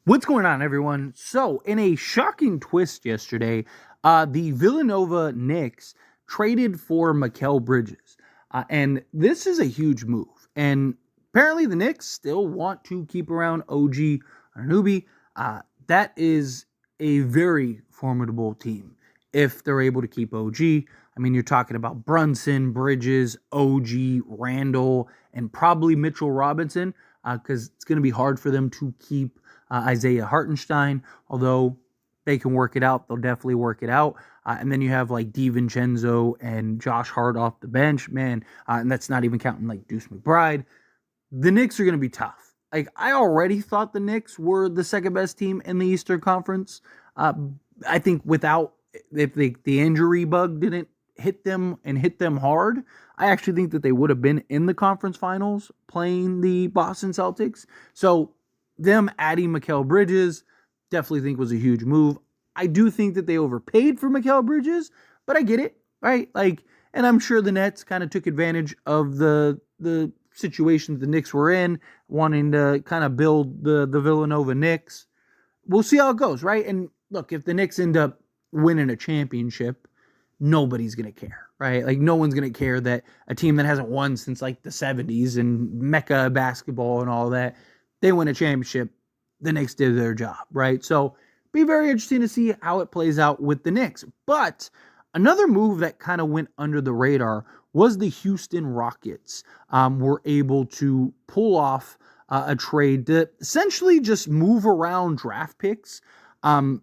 What's going on, everyone? So, in a shocking twist yesterday, the Villanova Knicks traded for Mikal Bridges. And this is a huge move. And apparently, the Knicks still want to keep around OG Anunoby. That is a very formidable team if they're able to keep OG. I mean, you're talking about Brunson, Bridges, OG, Randall, and probably Mitchell Robinson, because it's going to be hard for them to keep Isaiah Hartenstein, although they can work it out, they'll definitely work it out. And then you have like DiVincenzo and Josh Hart off the bench, man, and that's not even counting like Deuce McBride. The Knicks are going to be tough. Like, I already thought the Knicks were the second best team in the Eastern Conference. I think if the injury bug didn't hit them and hit them hard, I actually think that they would have been in the conference finals playing the Boston Celtics. So them adding Mikal Bridges definitely think was a huge move. I do think that they overpaid for Mikal Bridges, but I get it, right? Like, and I'm sure the Nets kind of took advantage of the situation the Knicks were in, wanting to kind of build the Villanova Knicks. We'll see how it goes, right? And look, if the Knicks end up winning a championship, nobody's going to care, right? Like, no one's going to care that a team that hasn't won since like the 70s and Mecca basketball and all that, they win a championship, the Knicks did their job, right? So be very interesting to see how it plays out with the Knicks. But another move that kind of went under the radar was the Houston Rockets were able to pull off a trade to essentially just move around draft picks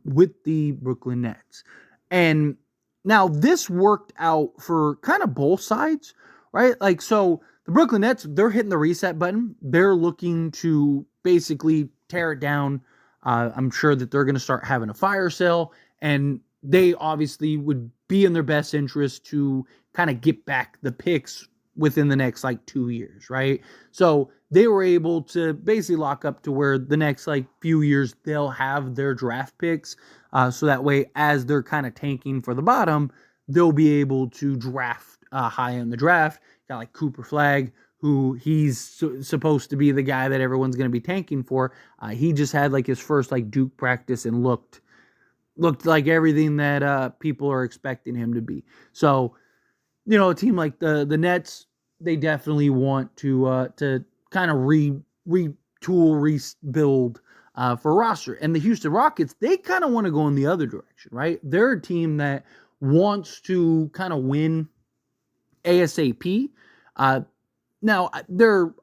with the Brooklyn Nets. And now this worked out for kind of both sides, right? Like, so the Brooklyn Nets, they're hitting the reset button. They're looking to basically tear it down. I'm sure that they're going to start having a fire sale, and they obviously would be in their best interest to kind of get back the picks within the next like 2 years, right? So they were able to basically lock up to where the next like few years they'll have their draft picks. So that way, as they're kind of tanking for the bottom, they'll be able to draft high in the draft. Got like Cooper Flag, who he's supposed to be the guy that everyone's going to be tanking for. He just had like his first like Duke practice and looked like everything that people are expecting him to be. So, you know, a team like the Nets, they definitely want to kind of retool, rebuild for a roster. And the Houston Rockets, they kind of want to go in the other direction, right? They're a team that wants to kind of win ASAP. Now, they're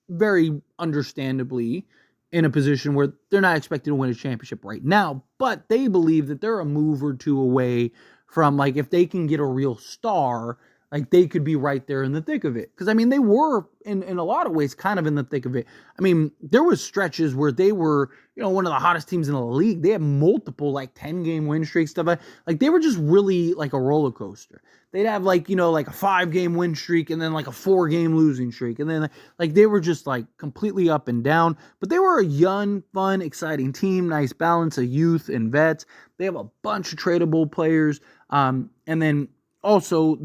very understandably in a position where they're not expected to win a championship right now, but they believe that they're a move or two away from, like, if they can get a real star, like, they could be right there in the thick of it. Because, I mean, they were, in a lot of ways, kind of in the thick of it. I mean, there was stretches where they were, you know, one of the hottest teams in the league. They had multiple, like, 10-game win streaks, stuff like they were just really like a roller coaster. They'd have, like, you know, like a 5-game win streak and then like a 4-game losing streak. And then, like, they were just, like, completely up and down. But they were a young, fun, exciting team. Nice balance of youth and vets. They have a bunch of tradable players. And then also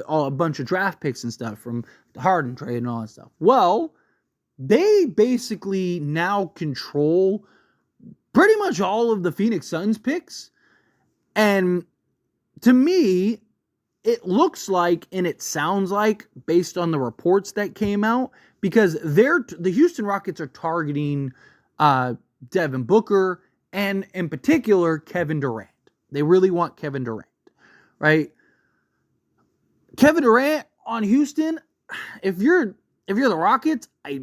a bunch of draft picks and stuff from the Harden trade and all that stuff. Well, they basically now control pretty much all of the Phoenix Suns picks. And to me, it looks like and it sounds like, based on the reports that came out, because the Houston Rockets are targeting Devin Booker and in particular Kevin Durant. They really want Kevin Durant, right? Kevin Durant on Houston, if you're the Rockets, I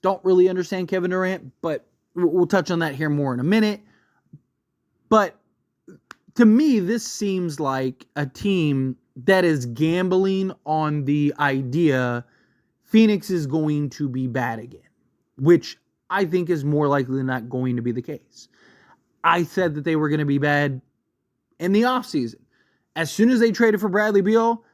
don't really understand Kevin Durant, but we'll touch on that here more in a minute. But to me, this seems like a team that is gambling on the idea Phoenix is going to be bad again, which I think is more likely than not going to be the case. I said that they were going to be bad in the offseason. As soon as they traded for Bradley Beal,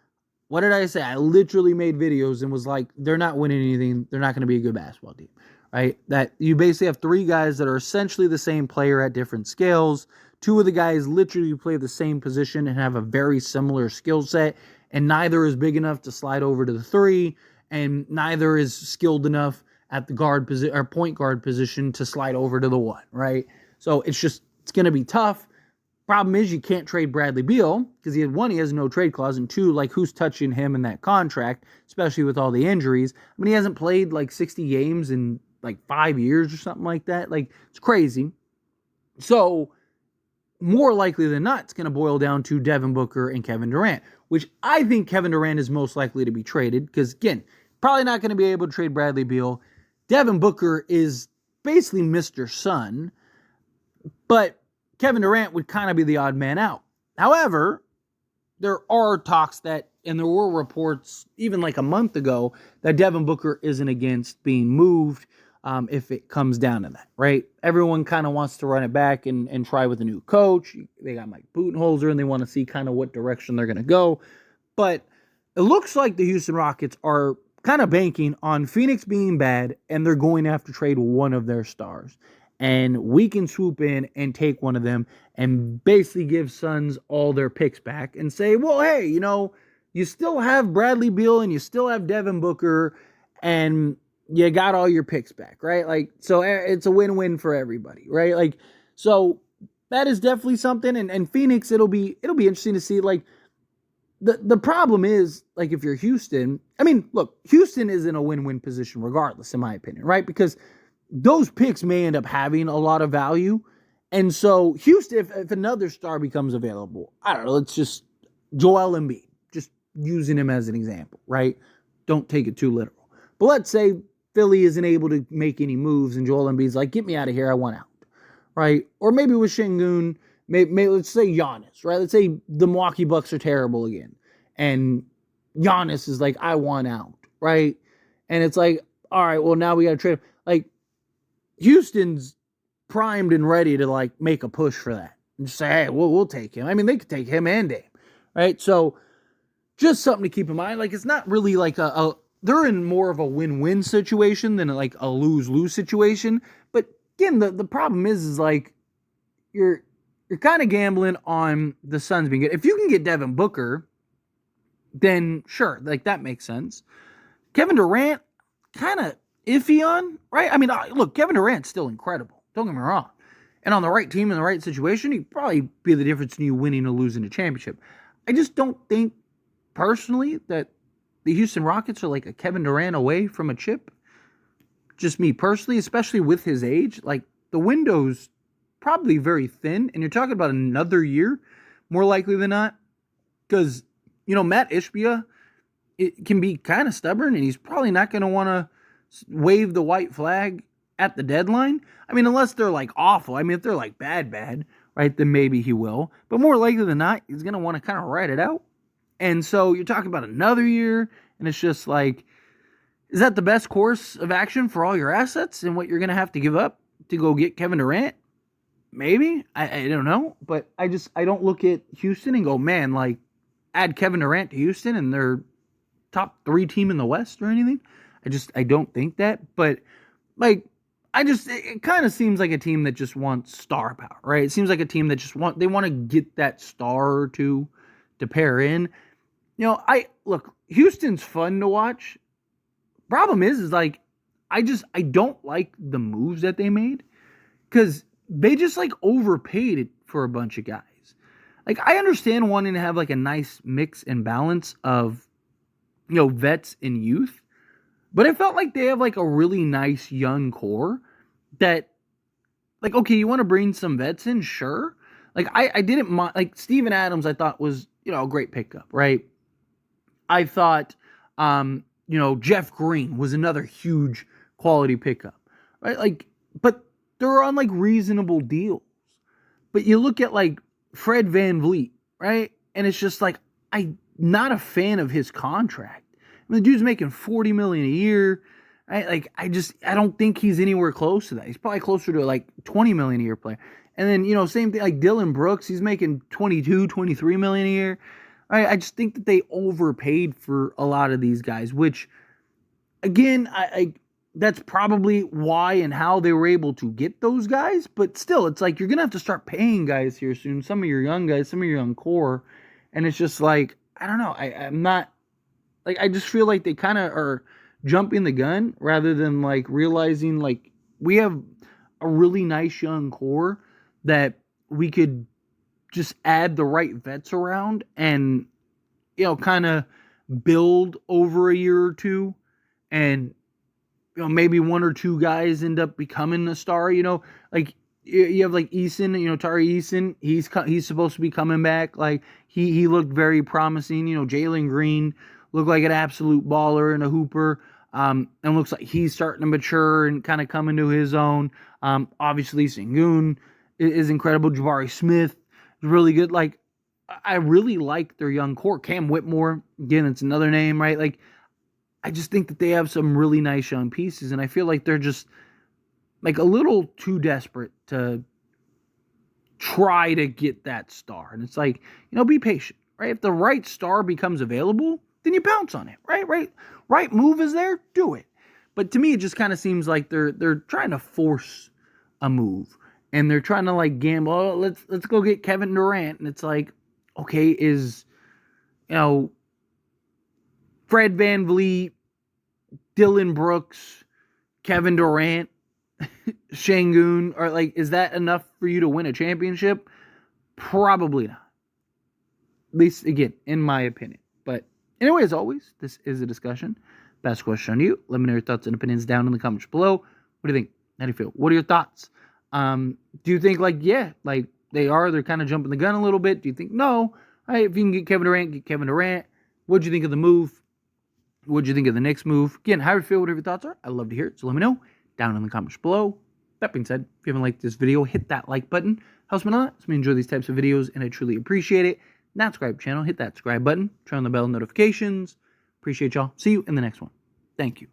what did I say? I literally made videos and was like, they're not winning anything. They're not going to be a good basketball team, right? That you basically have 3 guys that are essentially the same player at different scales. 2 of the guys literally play the same position and have a very similar skill set, and neither is big enough to slide over to the 3, and neither is skilled enough at the guard position or point guard position to slide over to the 1, right? So it's going to be tough. Problem is you can't trade Bradley Beal because he has no trade clause, and two, like who's touching him in that contract, especially with all the injuries. I mean, he hasn't played like 60 games in like 5 years or something like that. Like, it's crazy. So more likely than not, it's going to boil down to Devin Booker and Kevin Durant, which I think Kevin Durant is most likely to be traded because, again, probably not going to be able to trade Bradley Beal. Devin Booker is basically Mr. Sun, but Kevin Durant would kind of be the odd man out. However, there are talks that, and there were reports even like a month ago, that Devin Booker isn't against being moved if it comes down to that, right? Everyone kind of wants to run it back and try with a new coach. They got Mike Budenholzer, and they want to see kind of what direction they're going to go. But it looks like the Houston Rockets are kind of banking on Phoenix being bad, and they're going to have to trade one of their stars. And we can swoop in and take one of them and basically give Suns all their picks back and say, well, hey, you still have Bradley Beal and you still have Devin Booker and you got all your picks back, right? Like, so it's a win-win for everybody, right? Like, so that is definitely something. And Phoenix, it'll be interesting to see. Like, the problem is, like, if you're Houston, I mean, look, Houston is in a win-win position regardless, in my opinion, right? Because those picks may end up having a lot of value. And so Houston, if another star becomes available, I don't know, let's just Joel Embiid, just using him as an example, right? Don't take it too literal. But let's say Philly isn't able to make any moves and Joel Embiid's like, get me out of here, I want out, right? Or maybe with Şengün, maybe let's say Giannis, right? Let's say the Milwaukee Bucks are terrible again. And Giannis is like, I want out, right? And it's like, all right, well, now we got to trade him. Like, Houston's primed and ready to like make a push for that and just say, hey, we'll take him. I mean, they could take him and Dame, right? So just something to keep in mind. Like, it's not really like they're in more of a win-win situation than like a lose-lose situation. But again, the problem is like you're kind of gambling on the Suns being good. If you can get Devin Booker, then sure, like that makes sense. Kevin Durant, kind of iffy on, right? I mean, look, Kevin Durant's still incredible. Don't get me wrong. And on the right team in the right situation, he'd probably be the difference in you winning or losing a championship. I just don't think, personally, that the Houston Rockets are like a Kevin Durant away from a chip. Just me personally, especially with his age. Like, the window's probably very thin, and you're talking about another year, more likely than not. Because, Matt Ishbia, it can be kind of stubborn, and he's probably not going to want to wave the white flag at the deadline. I mean, unless they're like awful. I mean, if they're like bad, right, then maybe he will. But more likely than not, he's going to want to kind of ride it out. And so you're talking about another year, and it's just like, is that the best course of action for all your assets and what you're going to have to give up to go get Kevin Durant? Maybe. I don't know. But I don't look at Houston and go, man, like, add Kevin Durant to Houston and they're top 3 team in the West or anything. I don't think that, but like, it kind of seems like a team that just wants star power, right? It seems like a team that they want to get that star or two to pair in. Look, Houston's fun to watch. Problem is like, I don't like the moves that they made because they just like overpaid it for a bunch of guys. Like, I understand wanting to have like a nice mix and balance of, vets and youth. But it felt like they have like a really nice young core that, like, okay, you want to bring some vets in? Sure. Like, I didn't mind, like, Steven Adams, I thought was, a great pickup, right? I thought, Jeff Green was another huge quality pickup, right? Like, but they're on like reasonable deals. But you look at like Fred VanVleet, right? And it's just like, I'm not a fan of his contract. I mean, the dude's making $40 million a year. Right? Like, I don't think he's anywhere close to that. He's probably closer to like $20 million a year player. And then, same thing like Dylan Brooks, he's making $22-23 million a year. Right? I just think that they overpaid for a lot of these guys, which, again, I that's probably why and how they were able to get those guys. But still, it's like you're going to have to start paying guys here soon. Some of your young guys, some of your young core. And it's just like, I don't know. I'm not, like, I just feel like they kind of are jumping the gun rather than like realizing like we have a really nice young core that we could just add the right vets around and, kind of build over a year or two, and maybe one or two guys end up becoming a star. Like you have like Eason, Tari Eason. He's supposed to be coming back. Like he looked very promising. Jalen Green looked like an absolute baller and a hooper. And looks like he's starting to mature and kind of come into his own. Obviously Sengun is incredible. Jabari Smith is really good. Like I really like their young core. Cam Whitmore, again, it's another name, right? Like I just think that they have some really nice young pieces, and I feel like they're just like a little too desperate to try to get that star. And it's like, be patient, right? If the right star becomes available, then you bounce on it, right? Right move is there, do it. But to me, it just kind of seems like they're trying to force a move, and they're trying to like gamble. Oh, let's go get Kevin Durant, and it's like, okay, is Fred VanVleet, Dylan Brooks, Kevin Durant, Sengun, or like, is that enough for you to win a championship? Probably not. At least, again, in my opinion. But anyway, as always, this is a discussion. Best question on you. Let me know your thoughts and opinions down in the comments below. What do you think? How do you feel? What are your thoughts? Do you think they're kind of jumping the gun a little bit? Do you think, no, hey, if you can get Kevin Durant, get Kevin Durant. What'd you think of the move? What'd you think of the Knicks move? Again, how do you feel? Whatever your thoughts are, I'd love to hear it. So let me know down in the comments below. That being said, if you haven't liked this video, hit that like button. Helps me a lot. Helps me enjoy these types of videos, and I truly appreciate it. Not subscribe channel, hit that subscribe button. Turn on the bell notifications. Appreciate y'all. See you in the next one. Thank you.